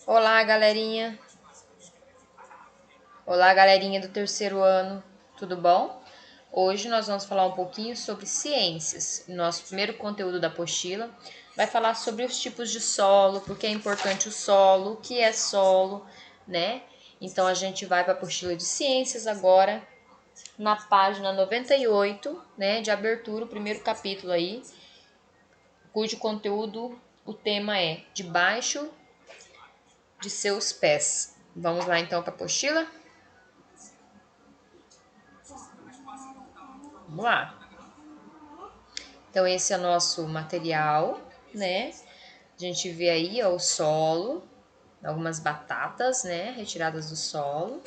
Olá, galerinha. Olá, galerinha do terceiro ano. Tudo bom? Hoje nós vamos falar um pouquinho sobre ciências. Nosso primeiro conteúdo da apostila vai falar sobre os tipos de solo, porque é importante o solo, o que é solo, né? Então a gente vai para a apostila de ciências agora, na página 98, né, de abertura, o primeiro capítulo aí, cujo conteúdo, o tema é Debaixo de seus pés. Vamos lá então para a apostila? Vamos lá. Então, esse é o nosso material, né? A gente vê aí, ó, o solo, algumas batatas, né? Retiradas do solo,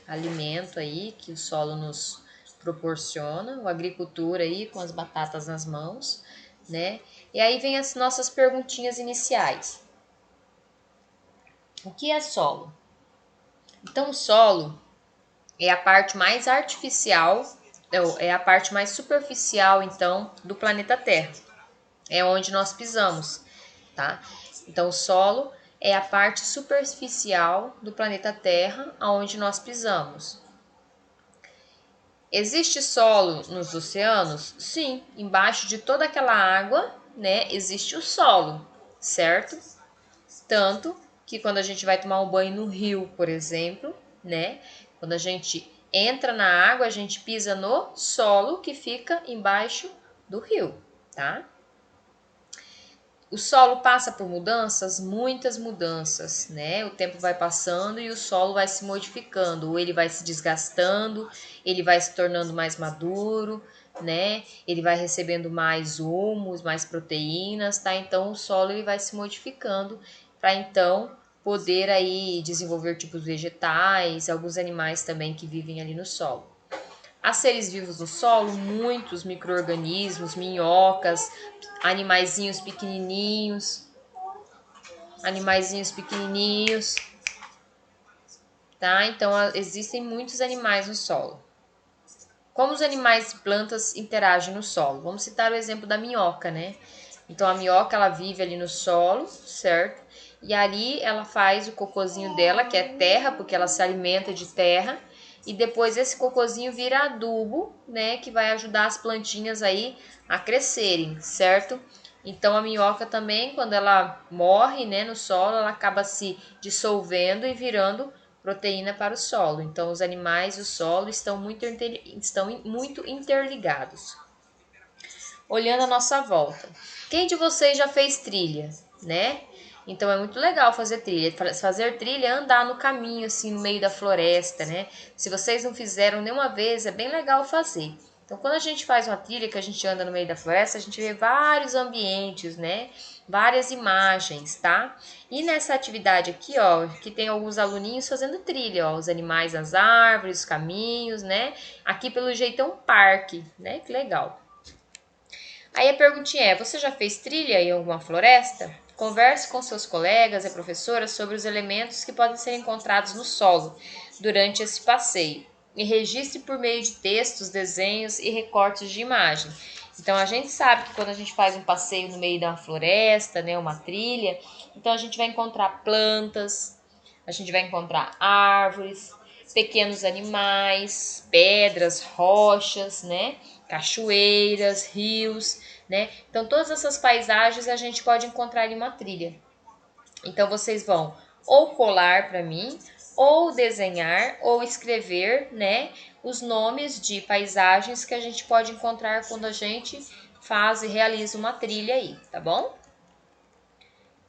alimento aí que o solo nos proporciona, o agricultura aí com as batatas nas mãos, né? E aí vem as nossas perguntinhas iniciais. O que é solo? Então, o solo é a parte mais artificial, é a parte mais superficial, então, do planeta Terra. É onde nós pisamos, tá? Então, o solo é a parte superficial do planeta Terra, aonde nós pisamos. Existe solo nos oceanos? Sim, embaixo de toda aquela água, né, existe o solo, certo? Tanto que quando a gente vai tomar um banho no rio, por exemplo, né, quando a gente entra na água, a gente pisa no solo que fica embaixo do rio, tá? O solo passa por mudanças, muitas mudanças, né? O tempo vai passando e o solo vai se modificando, ou ele vai se desgastando, ele vai se tornando mais maduro, né? Ele vai recebendo mais humus, mais proteínas, tá? Então o solo ele vai se modificando para então poder aí desenvolver tipos vegetais, alguns animais também que vivem ali no solo. Há seres vivos no solo, muitos micro-organismos, minhocas, animaizinhos pequenininhos, animaizinhos pequenininhos, tá? Então existem muitos animais no solo. Como os animais e plantas interagem no solo? Vamos citar o exemplo da minhoca, né? Então a minhoca ela vive ali no solo, certo? E ali ela faz o cocôzinho dela, que é terra, porque ela se alimenta de terra, e depois esse cocôzinho vira adubo, né, que vai ajudar as plantinhas aí a crescerem, certo? Então a minhoca também, quando ela morre, né, no solo, ela acaba se dissolvendo e virando proteína para o solo. Então os animais e o solo estão muito interligados. Olhando a nossa volta. Quem de vocês já fez trilha, né? Então é muito legal fazer trilha. Fazer trilha é andar no caminho, assim, no meio da floresta, né? Se vocês não fizeram nenhuma vez, é bem legal fazer. Então, quando a gente faz uma trilha, que a gente anda no meio da floresta, a gente vê vários ambientes, né? Várias imagens, tá? E nessa atividade aqui, ó, que tem alguns aluninhos fazendo trilha, ó, os animais nas árvores, os caminhos, né? Aqui, pelo jeito, é um parque, né? Que legal. Aí a perguntinha é: você já fez trilha em alguma floresta? Converse com seus colegas e professoras sobre os elementos que podem ser encontrados no solo durante esse passeio e registre por meio de textos, desenhos e recortes de imagem. Então a gente sabe que quando a gente faz um passeio no meio da floresta, né, uma trilha, então a gente vai encontrar plantas, a gente vai encontrar árvores, pequenos animais, pedras, rochas, né? Cachoeiras, rios, né? Então todas essas paisagens a gente pode encontrar em uma trilha. Então vocês vão ou colar para mim, ou desenhar, ou escrever, né? Os nomes de paisagens que a gente pode encontrar quando a gente faz e realiza uma trilha aí, tá bom?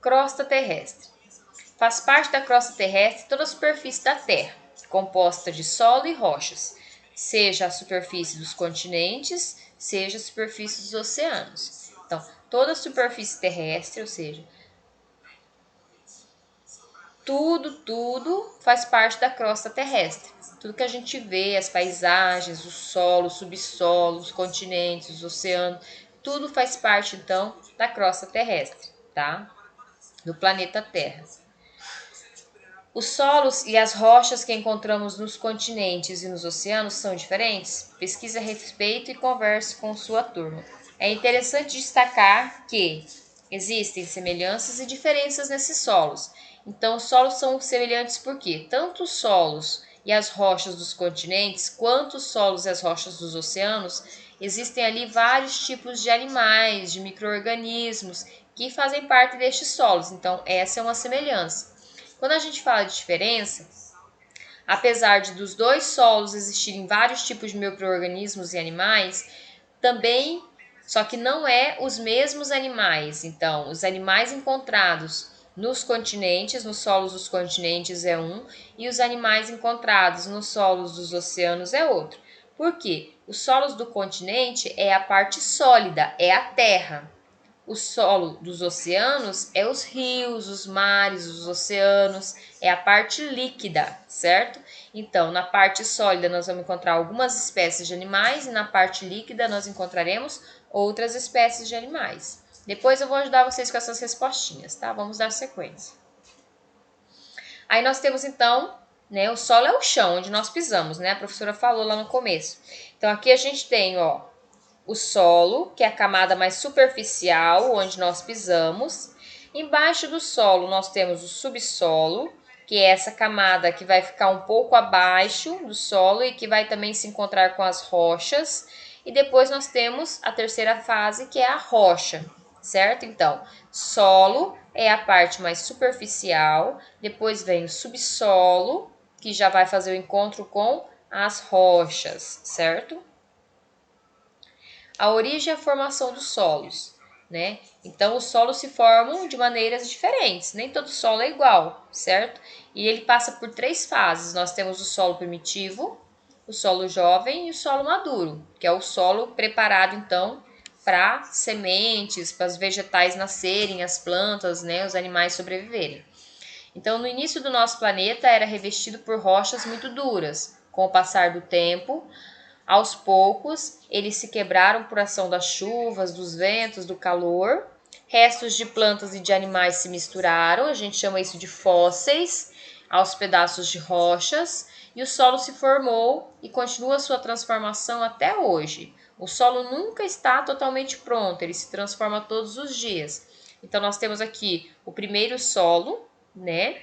Crosta terrestre. Faz parte da crosta terrestre toda a superfície da Terra, composta de solo e rochas, seja a superfície dos continentes, seja a superfície dos oceanos. Então, toda a superfície terrestre, ou seja, tudo faz parte da crosta terrestre. Tudo que a gente vê, as paisagens, o solo, o subsolo, os continentes, os oceanos, tudo faz parte então da crosta terrestre, tá? Do planeta Terra. Os solos e as rochas que encontramos nos continentes e nos oceanos são diferentes? Pesquise a respeito e converse com sua turma. É interessante destacar que existem semelhanças e diferenças nesses solos. Então, os solos são semelhantes porque tanto os solos e as rochas dos continentes, quanto os solos e as rochas dos oceanos, existem ali vários tipos de animais, de micro-organismos que fazem parte destes solos. Então, essa é uma semelhança. Quando a gente fala de diferença, apesar de dos dois solos existirem vários tipos de micro-organismos e animais, também, só que não é os mesmos animais. Então, os animais encontrados nos continentes, nos solos dos continentes é um, e os animais encontrados nos solos dos oceanos é outro. Por quê? Os solos do continente é a parte sólida, é a terra. O solo dos oceanos é os rios, os mares, os oceanos, é a parte líquida, certo? Então, na parte sólida nós vamos encontrar algumas espécies de animais e na parte líquida nós encontraremos outras espécies de animais. Depois eu vou ajudar vocês com essas respostinhas, tá? Vamos dar sequência. Aí nós temos então, né, o solo é o chão onde nós pisamos, né? A professora falou lá no começo. Então aqui a gente tem, ó, o solo, que é a camada mais superficial, onde nós pisamos. Embaixo do solo nós temos o subsolo, que é essa camada que vai ficar um pouco abaixo do solo e que vai também se encontrar com as rochas. E depois nós temos a terceira fase, que é a rocha, certo? Então, solo é a parte mais superficial, depois vem o subsolo, que já vai fazer o encontro com as rochas, certo? A origem e a formação dos solos, né? Então, os solos se formam de maneiras diferentes, nem todo solo é igual, certo? E ele passa por três fases. Nós temos o solo primitivo, o solo jovem e o solo maduro, que é o solo preparado, então, para sementes, para os vegetais nascerem, as plantas, né, os animais sobreviverem. Então, no início do nosso planeta, era revestido por rochas muito duras. Com o passar do tempo, aos poucos, eles se quebraram por ação das chuvas, dos ventos, do calor. Restos de plantas e de animais se misturaram, a gente chama isso de fósseis, aos pedaços de rochas, e o solo se formou e continua sua transformação até hoje. O solo nunca está totalmente pronto, ele se transforma todos os dias. Então, nós temos aqui o primeiro solo, né?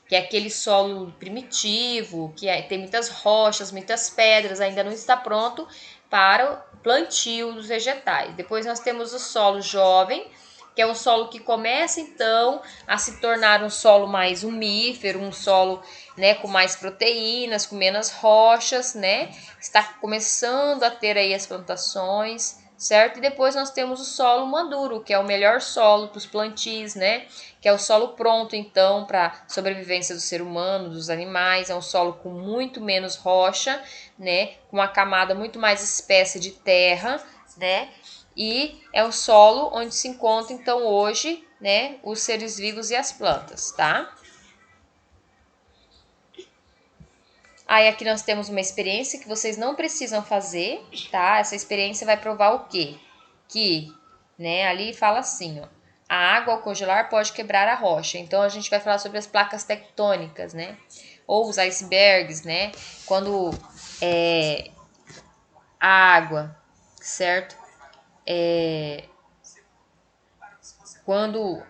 Que é aquele solo primitivo, tem muitas rochas, muitas pedras, ainda não está pronto para o plantio dos vegetais. Depois nós temos o solo jovem, que é um solo que começa então a se tornar um solo mais umífero, um solo, né, com mais proteínas, com menos rochas, né? Está começando a ter aí as plantações, certo? E depois nós temos o solo maduro, que é o melhor solo para os plantios, né? Que é o solo pronto, então, para sobrevivência do ser humano, dos animais. É um solo com muito menos rocha, né? Com uma camada muito mais espessa de terra, né? E é o solo onde se encontra, então, hoje, né, os seres vivos e as plantas, tá? Aí aqui nós temos uma experiência que vocês não precisam fazer, tá? Essa experiência vai provar o quê? Que, né, ali fala assim, ó. A água ao congelar pode quebrar a rocha. Então a gente vai falar sobre as placas tectônicas, né? Ou os icebergs, né? Quando a água, certo? Quando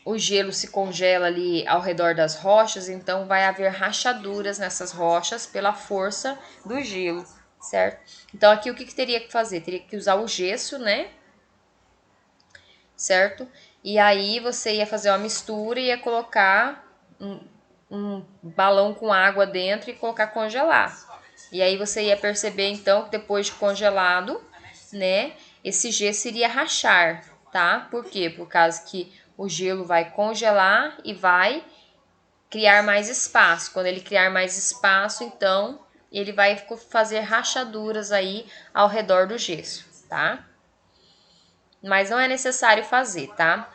o gelo se congela ali ao redor das rochas, então vai haver rachaduras nessas rochas pela força do gelo, certo? Então aqui o que teria que fazer? Teria que usar o gesso, né? Certo? E aí você ia fazer uma mistura e ia colocar um balão com água dentro e colocar congelar. E aí você ia perceber então que depois de congelado, né, esse gesso iria rachar, tá? Por quê? Por causa que o gelo vai congelar e vai criar mais espaço. Quando ele criar mais espaço, então ele vai fazer rachaduras aí ao redor do gesso, tá? Mas não é necessário fazer, tá?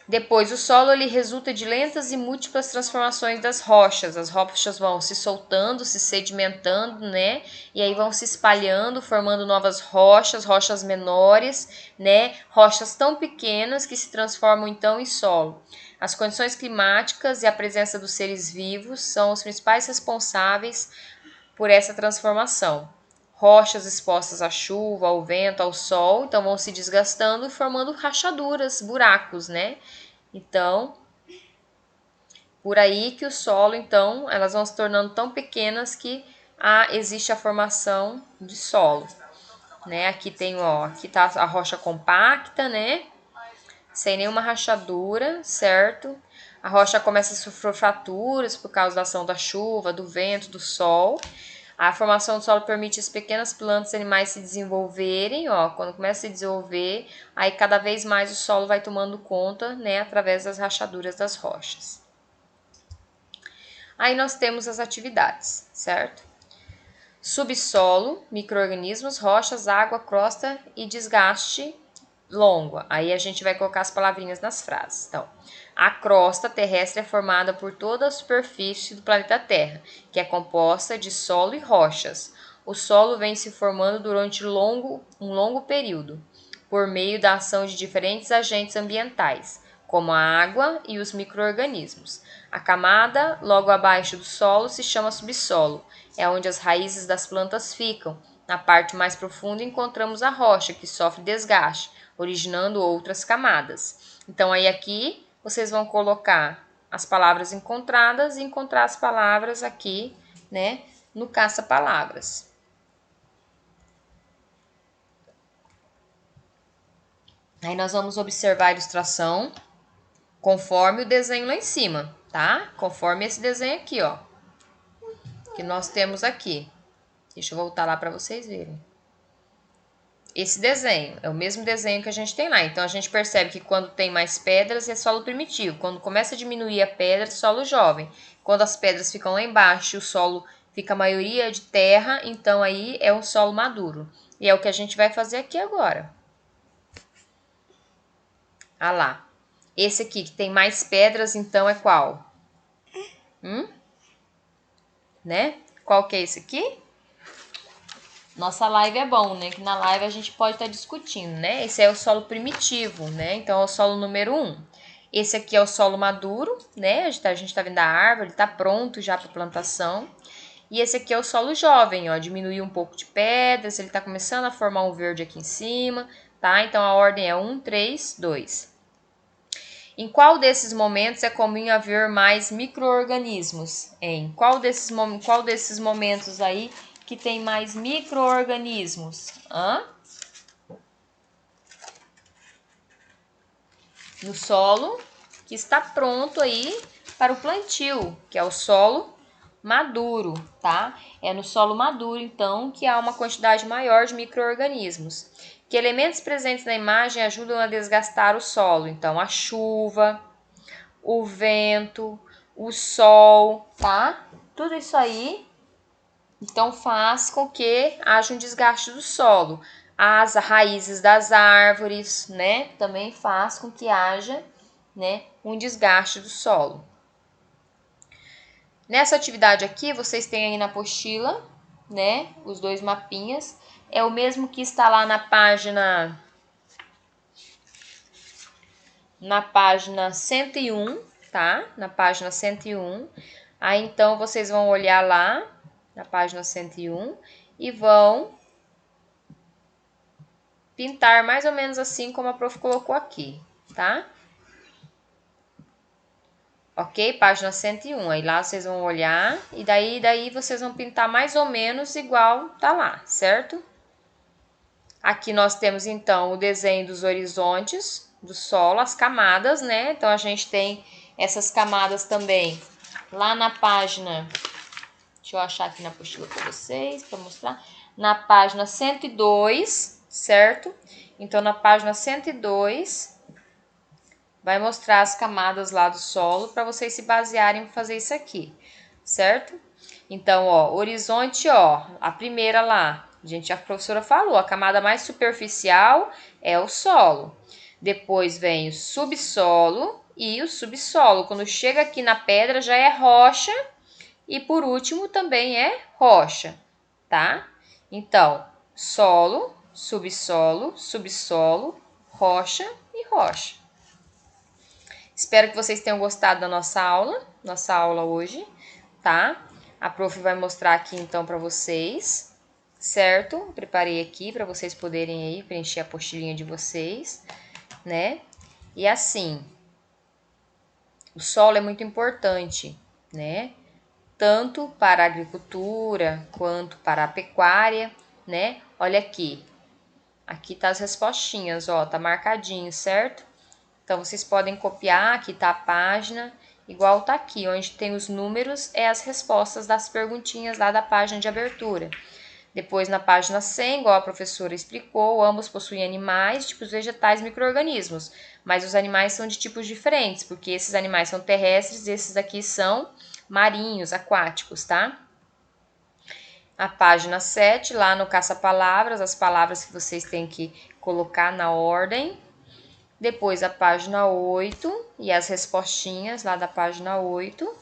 Depois, o solo ele resulta de lentas e múltiplas transformações das rochas. As rochas vão se soltando, se sedimentando, né? E aí vão se espalhando, formando novas rochas, rochas menores, né? Rochas tão pequenas que se transformam então em solo. As condições climáticas e a presença dos seres vivos são os principais responsáveis por essa transformação. Rochas expostas à chuva, ao vento, ao sol, então vão se desgastando e formando rachaduras, buracos, né? Então, por aí que o solo, então, elas vão se tornando tão pequenas que existe a formação de solo, né? Aqui tem, ó, aqui tá a rocha compacta, né? Sem nenhuma rachadura, certo? A rocha começa a sofrer fraturas por causa da ação da chuva, do vento, do sol. A formação do solo permite as pequenas plantas e animais se desenvolverem, ó, quando começa a se desenvolver, aí cada vez mais o solo vai tomando conta, né, através das rachaduras das rochas. Aí nós temos as atividades, certo? Subsolo, micro-organismos, rochas, água, crosta e desgaste longo. Aí a gente vai colocar as palavrinhas nas frases. Então, a crosta terrestre é formada por toda a superfície do planeta Terra, que é composta de solo e rochas. O solo vem se formando durante um longo período, por meio da ação de diferentes agentes ambientais, como a água e os micro-organismos. A camada logo abaixo do solo se chama subsolo, é onde as raízes das plantas ficam. Na parte mais profunda encontramos a rocha, que sofre desgaste, originando outras camadas. Então, aí aqui vocês vão colocar as palavras encontradas e encontrar as palavras aqui, né, no caça-palavras. Aí nós vamos observar a ilustração conforme o desenho lá em cima, tá? Conforme esse desenho aqui, ó, que nós temos aqui. Deixa eu voltar lá para vocês verem. Esse desenho é o mesmo desenho que a gente tem lá. Então, a gente percebe que quando tem mais pedras é solo primitivo. Quando começa a diminuir a pedra, é solo jovem. Quando as pedras ficam lá embaixo, o solo fica a maioria de terra, então aí é um solo maduro. E é o que a gente vai fazer aqui agora. Ah lá. Esse aqui que tem mais pedras, então é qual? Né? Qual que é esse aqui? Nossa live é bom, né? Que na live a gente pode estar discutindo, né? Esse é o solo primitivo, né? Então é o solo número 1. Esse aqui é o solo maduro, né? A gente tá vendo a árvore, ele tá pronto já para plantação. E esse aqui é o solo jovem, ó. Diminuiu um pouco de pedras, ele tá começando a formar um verde aqui em cima, tá? Então a ordem é 1, 3, 2. Em qual desses momentos é comum haver mais micro-organismos? Em qual desses momentos aí que tem mais micro-organismos? No solo que está pronto aí para o plantio, que é o solo maduro, tá? É no solo maduro, então, que há uma quantidade maior de micro-organismos. Que elementos presentes na imagem ajudam a desgastar o solo? Então, a chuva, o vento, o sol, tá? Tudo isso aí, então, faz com que haja um desgaste do solo. As raízes das árvores, né, também faz com que haja, né, um desgaste do solo. Nessa atividade aqui, vocês têm aí na apostila, né, os dois mapinhas. É o mesmo que está lá na página 101, tá? Na página 101. Aí, então, vocês vão olhar lá na página 101 e vão pintar mais ou menos assim como a prof colocou aqui, tá? Ok? Página 101. Aí lá vocês vão olhar e daí vocês vão pintar mais ou menos igual tá lá, certo? Aqui nós temos então o desenho dos horizontes do solo, as camadas, né? Então a gente tem essas camadas também lá na página. Deixa eu achar aqui na apostila para vocês, para mostrar. Na página 102, certo? Então na página 102 vai mostrar as camadas lá do solo para vocês se basearem em fazer isso aqui, certo? Então, ó, horizonte, ó, a primeira lá, a professora falou, a camada mais superficial é o solo. Depois vem o subsolo e o subsolo. Quando chega aqui na pedra já é rocha e por último também é rocha, tá? Então, solo, subsolo, rocha e rocha. Espero que vocês tenham gostado da nossa aula hoje, tá? A prof vai mostrar aqui então para vocês, certo? Preparei aqui para vocês poderem aí preencher a apostilinha de vocês, né? E assim, O solo é muito importante, né? Tanto para a agricultura quanto para a pecuária, né? Olha aqui. Aqui tá as respostinhas, ó, tá marcadinho, certo? Então vocês podem copiar, aqui tá a página, igual tá aqui, onde tem os números, é as respostas das perguntinhas lá da página de abertura. Depois, na página 100, igual a professora explicou, ambos possuem animais, tipos vegetais e micro-organismos. Mas os animais são de tipos diferentes, porque esses animais são terrestres e esses aqui são marinhos, aquáticos, tá? A página 7, lá no caça-palavras, as palavras que vocês têm que colocar na ordem. Depois a página 8 e as respostinhas lá da página 8,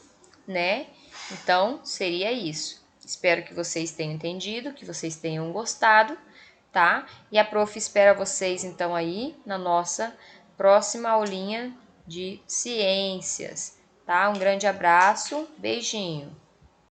né? Então, seria isso. Espero que vocês tenham entendido, que vocês tenham gostado, tá? E a prof espera vocês, então, aí na nossa próxima aulinha de ciências, tá? Um grande abraço, beijinho!